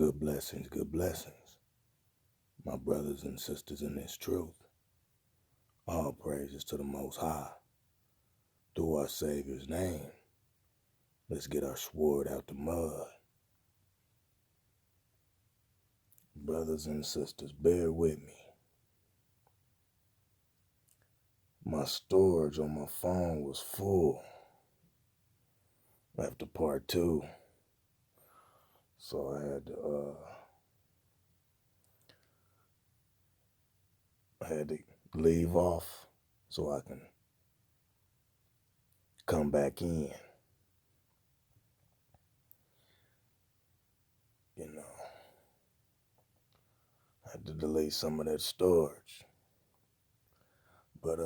Good blessings, my brothers and sisters in this truth. All praises to the Most High. Through our Savior's name, let's get our sword out the mud. Brothers and sisters, bear with me. My storage on my phone was full after part 2, so I had to leave off so I can come back in. I had to delete some of that storage. But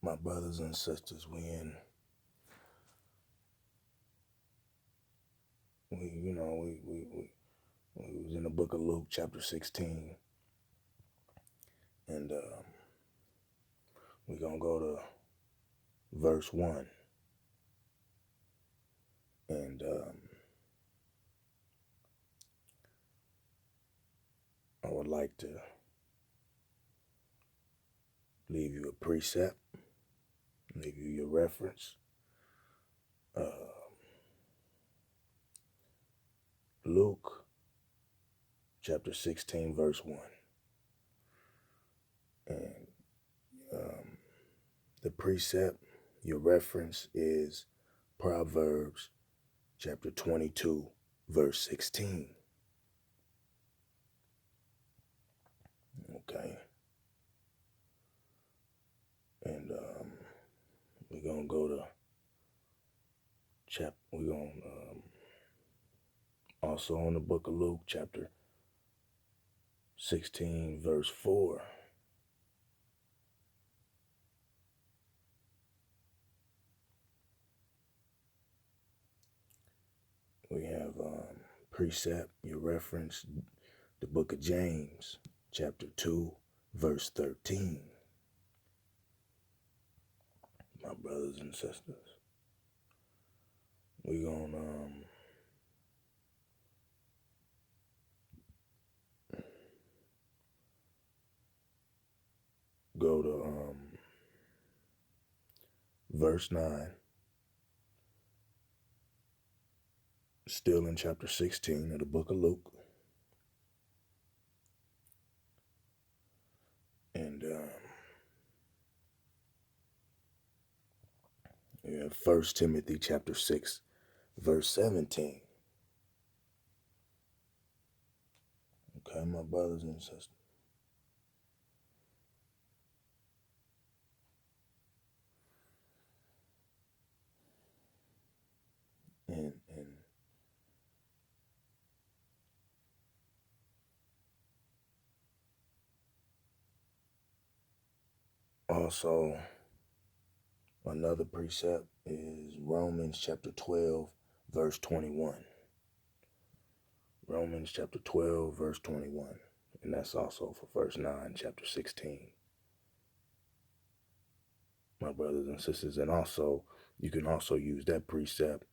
my brothers and sisters, we was in the book of Luke, chapter 16, and we're gonna go to verse 1, and I would like to leave you a precept, leave you your reference. Luke chapter 16, verse 1. And the precept, your reference is Proverbs chapter 22, verse 16. Okay. And we're going to go to also on the book of Luke, chapter 16, verse 4. We have precept, your reference, the book of James, chapter 2, verse 13. My brothers and sisters, we're going to go to verse 9, still in chapter 16 of the book of Luke. And we have 1 Timothy chapter 6, verse 17. Okay, my brothers and sisters. And also, another precept is Romans chapter 12, verse 21. Romans chapter 12, verse 21. And that's also for verse 9, chapter 16. My brothers and sisters. And also, you can also use that precept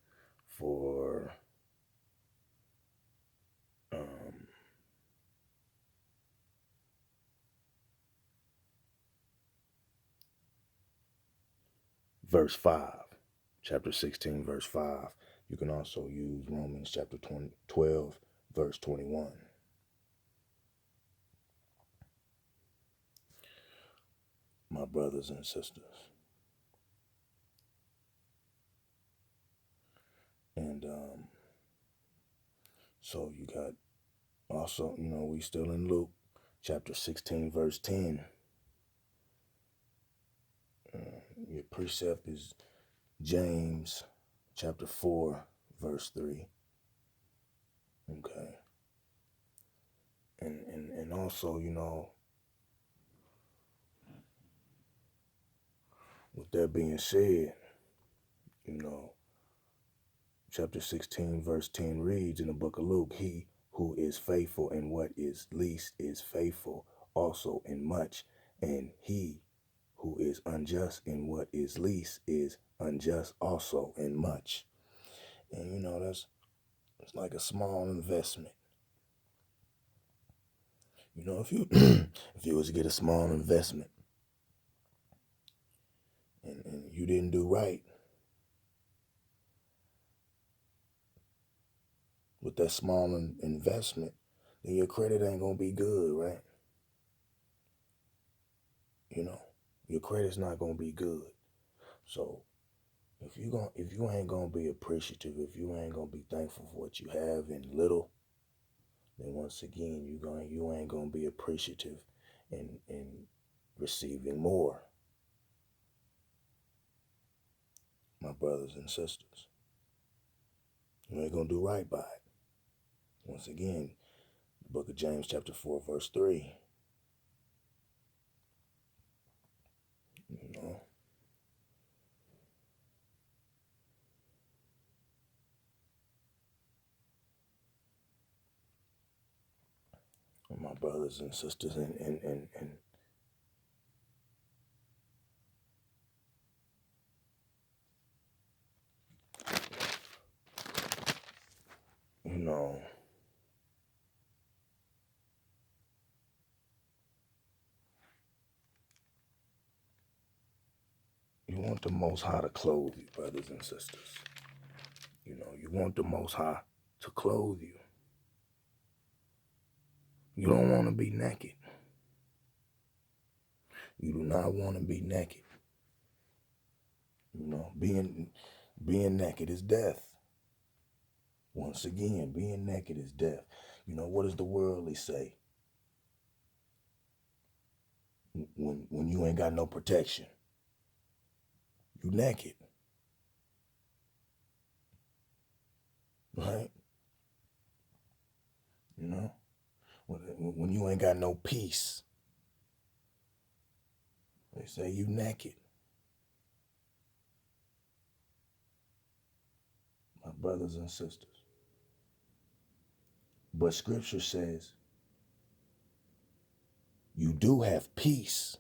for verse 5, chapter 16, verse 5. You can also use Romans chapter 12, verse 21. My brothers and sisters. And so you got also, we still in Luke chapter 16, verse 10. Your precept is James chapter 4, verse 3. Okay. And also, with that being said, chapter 16, verse 10 reads in the book of Luke, he who is faithful in what is least is faithful also in much, and he who is unjust in what is least is unjust also in much. And it's like a small investment. If you if you was to get a small investment and you didn't do right with that small investment, then your credit ain't gonna be good, right? Your credit's not gonna be good. So if you ain't gonna be appreciative, if you ain't gonna be thankful for what you have in little, then once again you ain't gonna be appreciative in receiving more, my brothers and sisters. You ain't gonna do right by it. Once again, the book of James chapter 4, verse 3. You know, my brothers and sisters, and you know, you want the Most High to clothe you, brothers and sisters. You want the Most High to clothe you. You don't want to be naked. You do not want to be naked. Being naked is death. Once again, being naked is death. What does the worldly say? When you ain't got no protection, you naked, right? When you ain't got no peace, they say you naked. My brothers and sisters. But scripture says you do have peace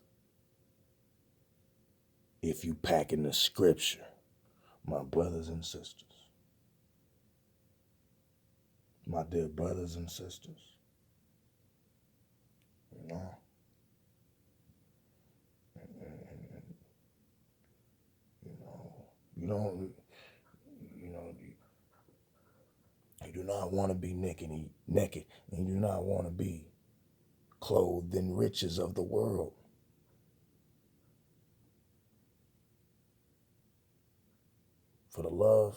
if you pack in the scripture, my brothers and sisters. My dear brothers and sisters. You know, you know, you don't, you know, you do not want to be naked, and you do not want to be clothed in riches of the world. For the love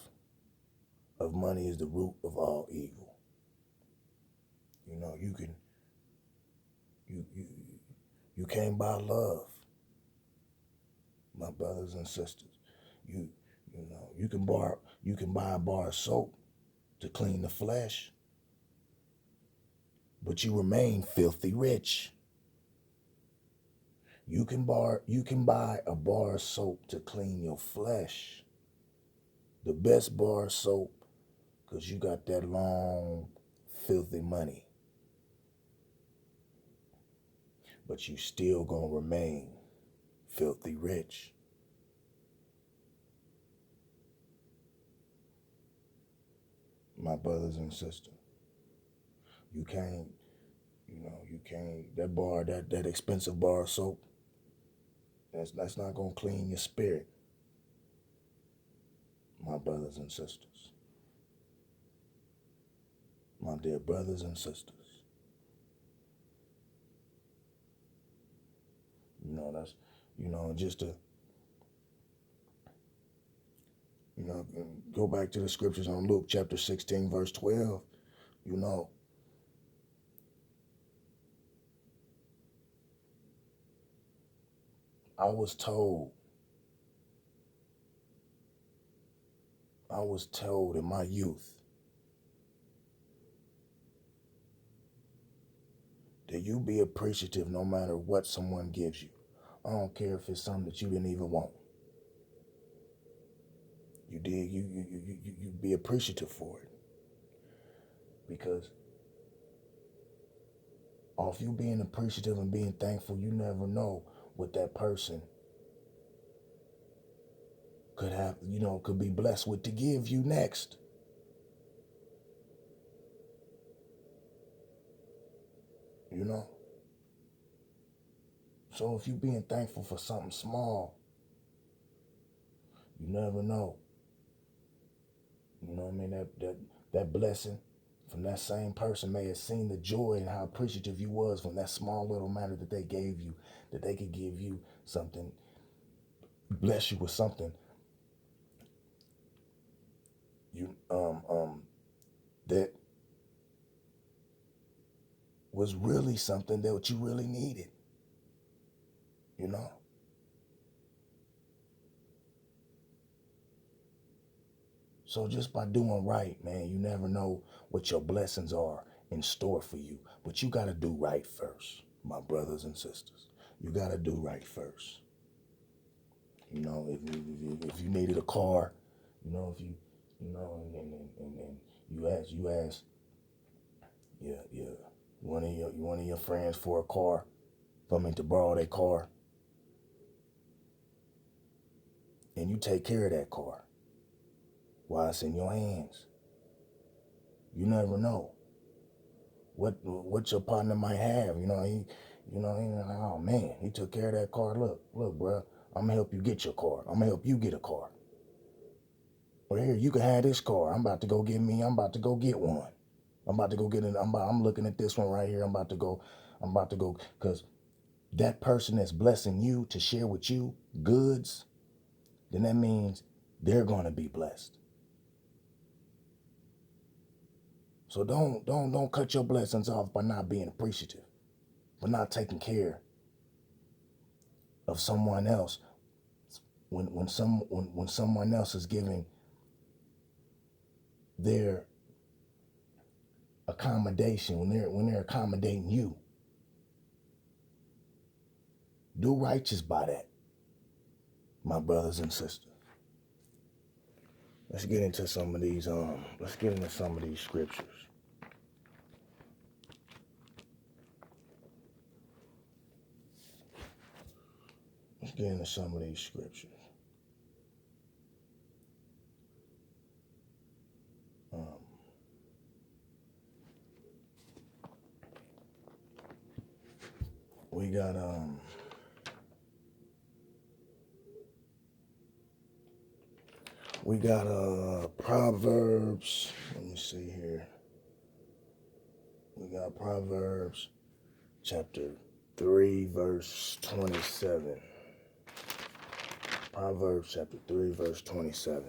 of money is the root of all evil. You can't buy love, my brothers and sisters. You you can buy a bar of soap to clean the flesh, but you remain filthy rich. You can buy a bar of soap to clean your flesh. The best bar of soap, because you got that long, filthy money. But you still gonna remain filthy rich. My brothers and sisters. You can't, that expensive bar of soap, that's not gonna clean your spirit. My brothers and sisters. My dear brothers and sisters. That's, just to, go back to the scriptures on Luke chapter 16, verse 12. I was told in my youth that you be appreciative no matter what someone gives you. I don't care if it's something that you didn't even want. You did. You be appreciative for it, because off you being appreciative and being thankful, you never know what that person could be blessed with to give you next. you know? So if you being thankful for something small, you never know. You know what I mean? That blessing from that same person may have seen the joy and how appreciative you was from that small little matter that they gave you, that they could give you something, bless you with something you that was really something that you really needed, you know? So just by doing right, man, you never know what your blessings are in store for you. But you gotta do right first, my brothers and sisters. You gotta do right first. You know, if you needed a car, you know, if you, you know, and you ask, yeah, one of your friends for a car, to borrow their car, and you take care of that car while it's in your hands. You never know what your partner might have. He like, oh man, he took care of that car. Look, bro, I'm gonna help you get your car. I'm gonna help you get a car. Well, here, you can have this car. I'm about to go get one. I'm about to go get it. I'm looking at this one right here. I'm about to go, because that person that's blessing you to share with you goods, then that means they're gonna be blessed. So don't cut your blessings off by not being appreciative, by not taking care of someone else when someone else is giving their accommodation, when they're accommodating you. Do righteous by that, my brothers and sisters. Let's get into some of these scriptures. Let's get into some of these scriptures. Um, we got Proverbs. Let me see here. We got Proverbs chapter 3 verse 27. Proverbs chapter 3 verse 27.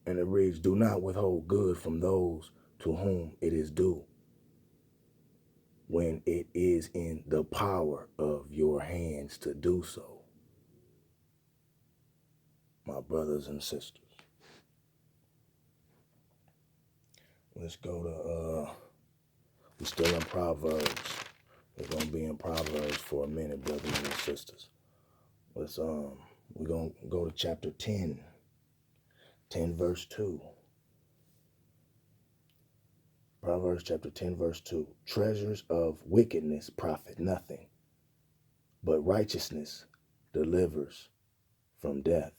And it reads, do not withhold good from those to whom it is due, when it is in the power of your hands to do so. My brothers and sisters. Let's go to, we're still in Proverbs. We're going to be in Proverbs for a minute, brothers and sisters. We're going to go to chapter 10 verse 2. Proverbs chapter 10 verse 2. Treasures of wickedness profit nothing, but righteousness delivers from death.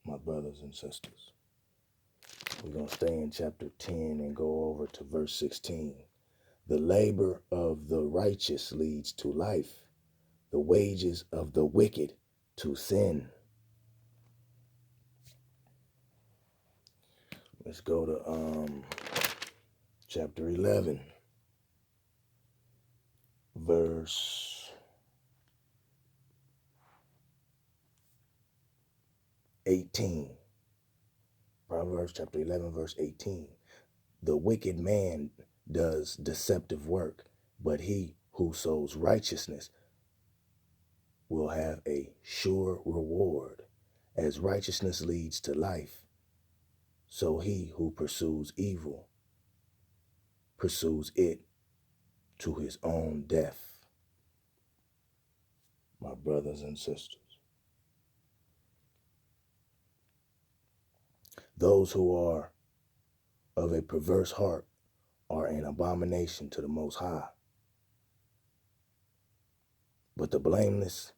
My brothers and sisters. We're going to stay in chapter 10 and go over to verse 16. The labor of the righteous leads to life, the wages of the wicked to sin. Let's go to chapter 11, verse 18. Proverbs chapter 11, verse 18. The wicked man does deceptive work, but he who sows righteousness will have a sure reward. As righteousness leads to life, so he who pursues evil pursues it to his own death. My brothers and sisters. Those who are of a perverse heart are an abomination to the Most High. But the blameless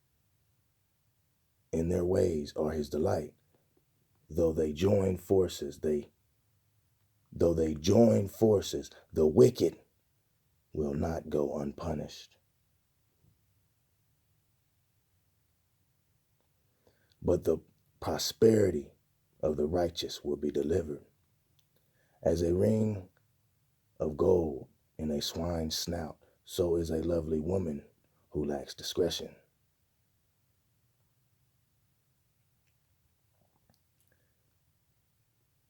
in their ways are his delight. Though they join forces, the wicked will not go unpunished. But the prosperity of the righteous will be delivered. As a ring of gold in a swine's snout, so is a lovely woman who lacks discretion.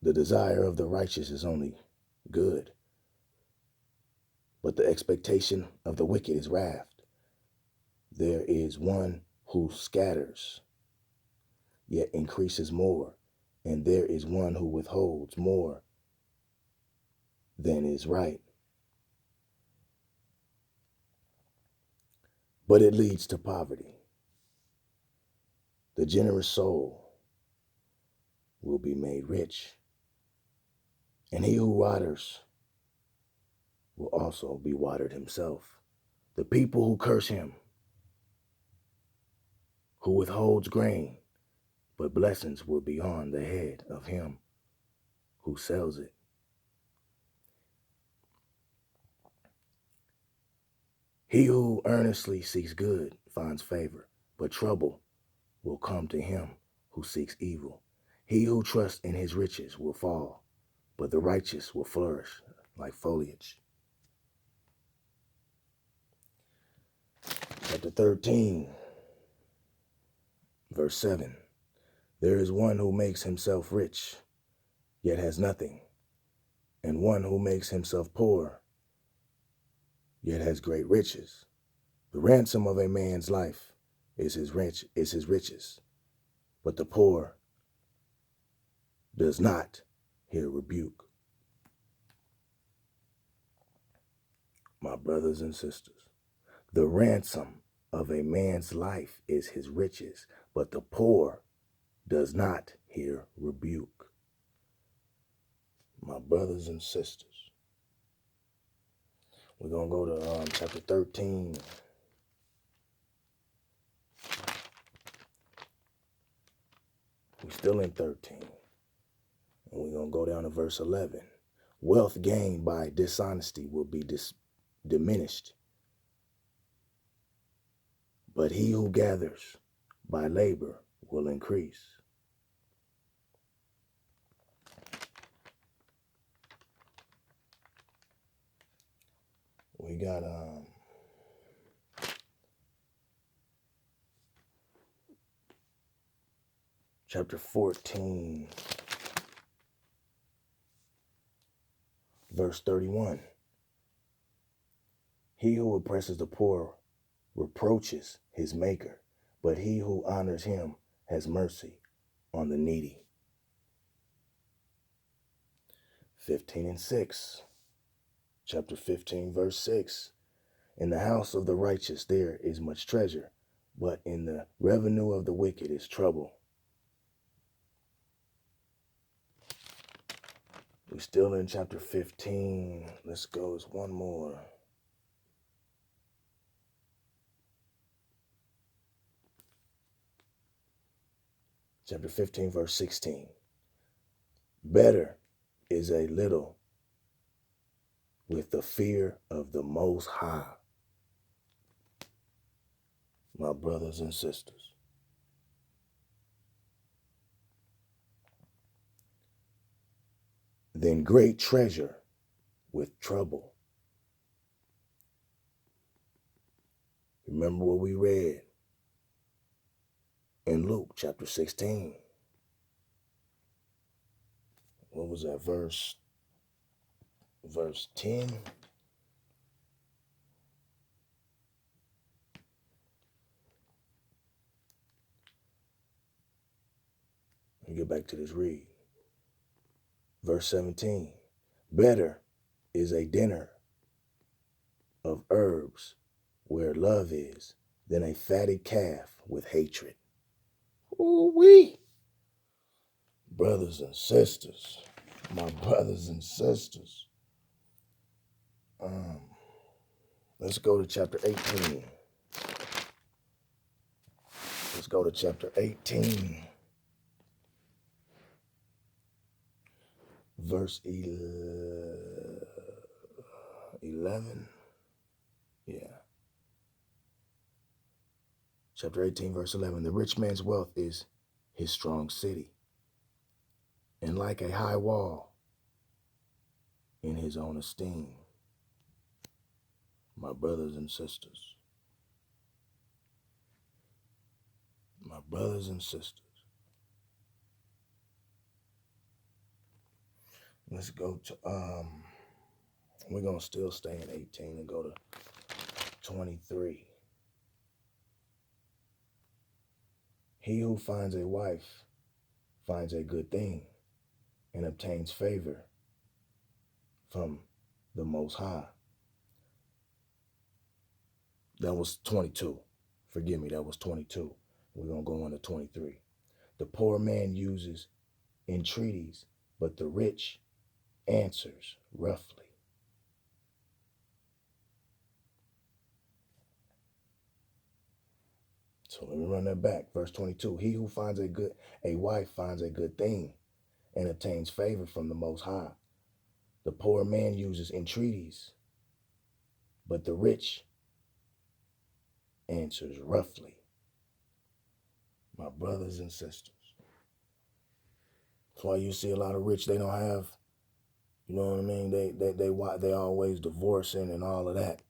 The desire of the righteous is only good, but the expectation of the wicked is wrath. There is one who scatters, yet increases more, and there is one who withholds more than is right. But it leads to poverty. The generous soul will be made rich, and he who waters will also be watered himself. The people who curse him, who withholds grain, but blessings will be on the head of him who sells it. He who earnestly seeks good finds favor, but trouble will come to him who seeks evil. He who trusts in his riches will fall, but the righteous will flourish like foliage. Chapter 13, verse 7. There is one who makes himself rich, yet has nothing, and one who makes himself poor, yet has great riches. The ransom of a man's life is his riches, but the poor does not hear rebuke. My brothers and sisters, the ransom of a man's life is his riches, but the poor does not hear rebuke. My brothers and sisters, we're going to go to chapter 13. We're still in 13. And we're going to go down to verse 11. Wealth gained by dishonesty will be diminished, but he who gathers by labor will increase. We got chapter 14, verse 31. He who oppresses the poor reproaches his maker, but he who honors him has mercy on the needy. 15 and 6. Chapter 15, verse 6. In the house of the righteous there is much treasure, but in the revenue of the wicked is trouble. We're still in chapter 15. Let's go. It's one more. Chapter 15, verse 16. Better is a little with the fear of the Most High. My brothers and sisters, than great treasure with trouble. Remember what we read in Luke chapter 16. What was that verse? Verse 10. Let me get back to this read. Verse 17. Better is a dinner of herbs where love is than a fatted calf with hatred. Ooh-wee. Brothers and sisters, my brothers and sisters. Let's go to chapter 18. Let's go to chapter 18. verse 11. Yeah. Chapter 18, verse 11. The rich man's wealth is his strong city, and like a high wall in his own esteem. My brothers and sisters. My brothers and sisters. Let's go to, we're going to still stay in 18 and go to 23. He who finds a wife finds a good thing and obtains favor from the Most High. That was 22. Forgive me, that was 22. We're going to go on to 23. The poor man uses entreaties, but the rich answers roughly. So let me run that back. Verse 22. He who finds a wife finds a good thing and obtains favor from the Most High. The poor man uses entreaties, but the rich answers roughly. My brothers and sisters. That's why you see a lot of rich, they don't have, you know what I mean? They always divorcing and all of that.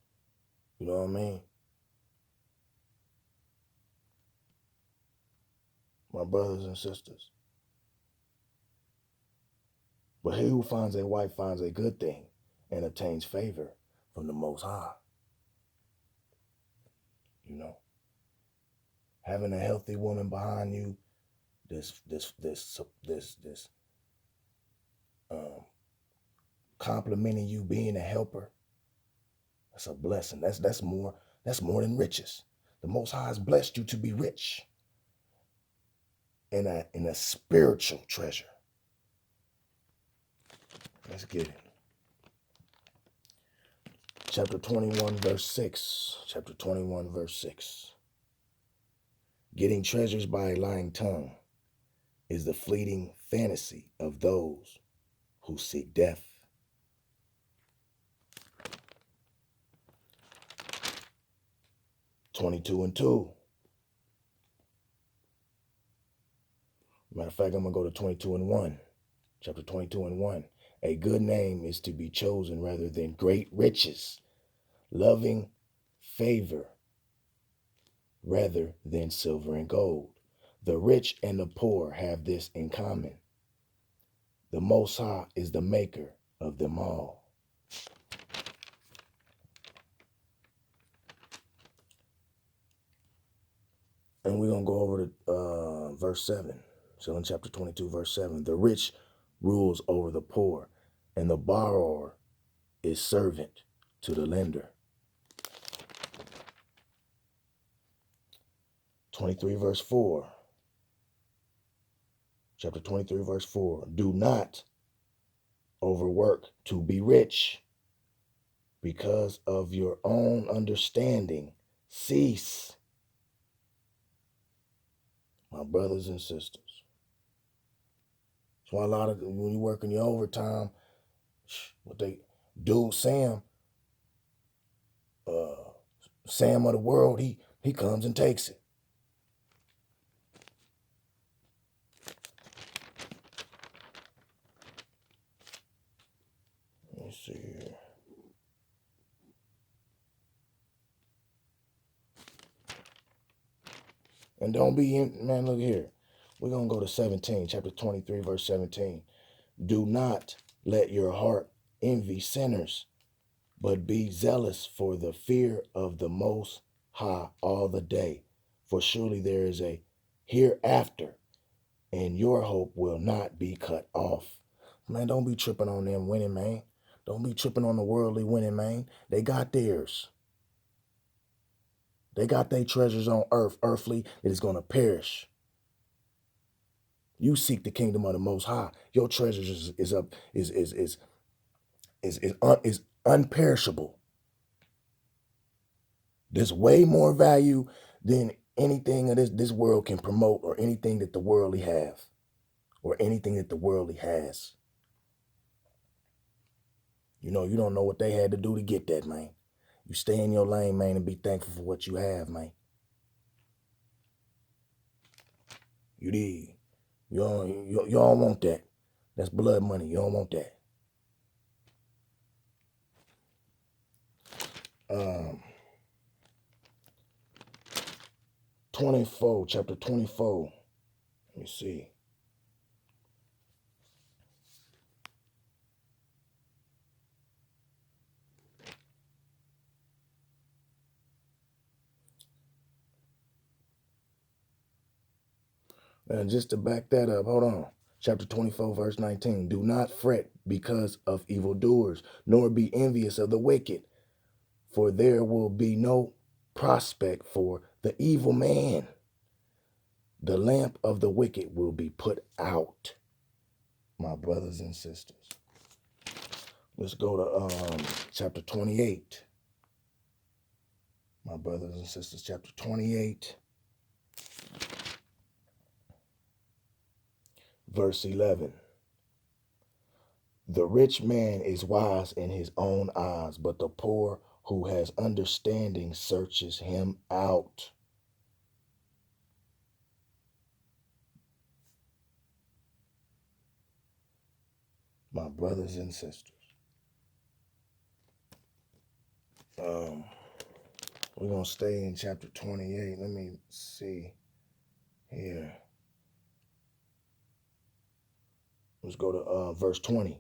You know what I mean? My brothers and sisters. But he who finds a wife finds a good thing and obtains favor from the Most High. You know, having a healthy woman behind you, this complimenting you, being a helper, that's a blessing. That's more than riches. The Most High has blessed you to be rich in a spiritual treasure. Let's get it. Chapter 21, verse 6. Chapter 21, verse 6. Getting treasures by a lying tongue is the fleeting fantasy of those who seek death. Twenty-two and 2. Matter of fact, I'm going to go to 22 and 1. Chapter 22 and 1. A good name is to be chosen rather than great riches, loving favor rather than silver and gold. The rich and the poor have this in common. The Most High is the maker of them all. And we're going to go over to verse 7. So in chapter 22, verse 7, the rich rules over the poor, and the borrower is servant to the lender. 23, verse 4. Chapter 23, verse 4. Do not overwork to be rich. Because of your own understanding, cease. My brothers and sisters. That's why a lot of, when you work in your overtime, what they do, Sam of the world, he comes and takes it. Let me see here. And don't be in, man, look here. We're going to go to 17, chapter 23, verse 17. Do not let your heart envy sinners, but be zealous for the fear of the Most High all the day. For surely there is a hereafter, and your hope will not be cut off. Man, don't be tripping on them winning, man. Don't be tripping on the worldly winning, man. They got theirs. They got their treasures on earth, earthly, that is going to perish. You seek the kingdom of the Most High. Your treasures is unperishable. There's way more value than anything that this world can promote, or anything that the worldly have, or anything that the worldly has. You know, you don't know what they had to do to get that, man. You stay in your lane, man, and be thankful for what you have, man. You did. You don't want that. That's blood money. You don't want that. Um, 24, chapter 24. Let me see. And just to back that up, hold on. Chapter 24, verse 19. Do not fret because of evildoers, nor be envious of the wicked, for there will be no prospect for the evil man. The lamp of the wicked will be put out. My brothers and sisters. Let's go to chapter 28. My brothers and sisters, chapter 28, verse 11. The rich man is wise in his own eyes, but the poor who has understanding searches him out. My brothers and sisters. We're going to stay in chapter 28. Let me see here. Let's go to verse 20.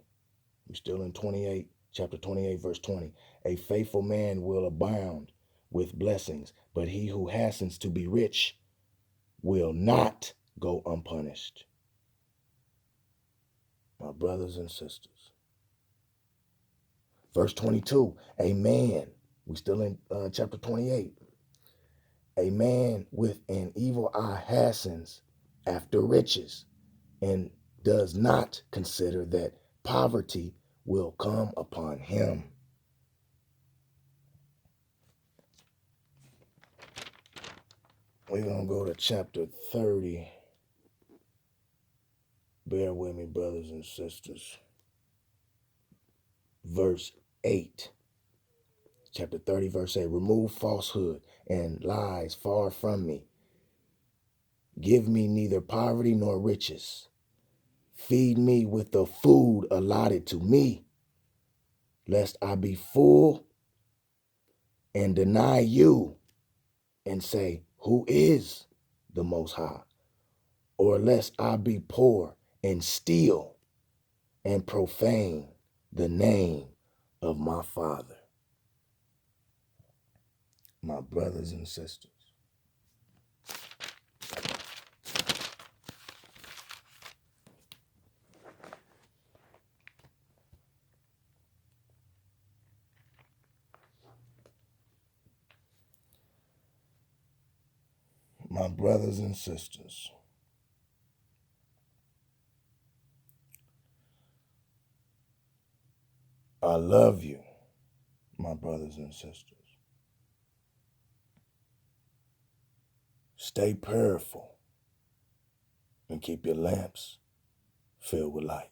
We're still in 28, chapter 28, verse 20. A faithful man will abound with blessings, but he who hastens to be rich will not go unpunished. My brothers and sisters. Verse 22, a man, we still in chapter 28. A man with an evil eye hastens after riches and does not consider that poverty will come upon him. We're going to go to chapter 30. Bear with me, brothers and sisters. Verse 8. Chapter 30, verse 8. Remove falsehood and lies far from me. Give me neither poverty nor riches. Feed me with the food allotted to me, lest I be full and deny you and say, who is the Most High? Or lest I be poor and steal and profane the name of my Father. My brothers and sisters. My brothers and sisters. I love you, my brothers and sisters. Stay prayerful and keep your lamps filled with light.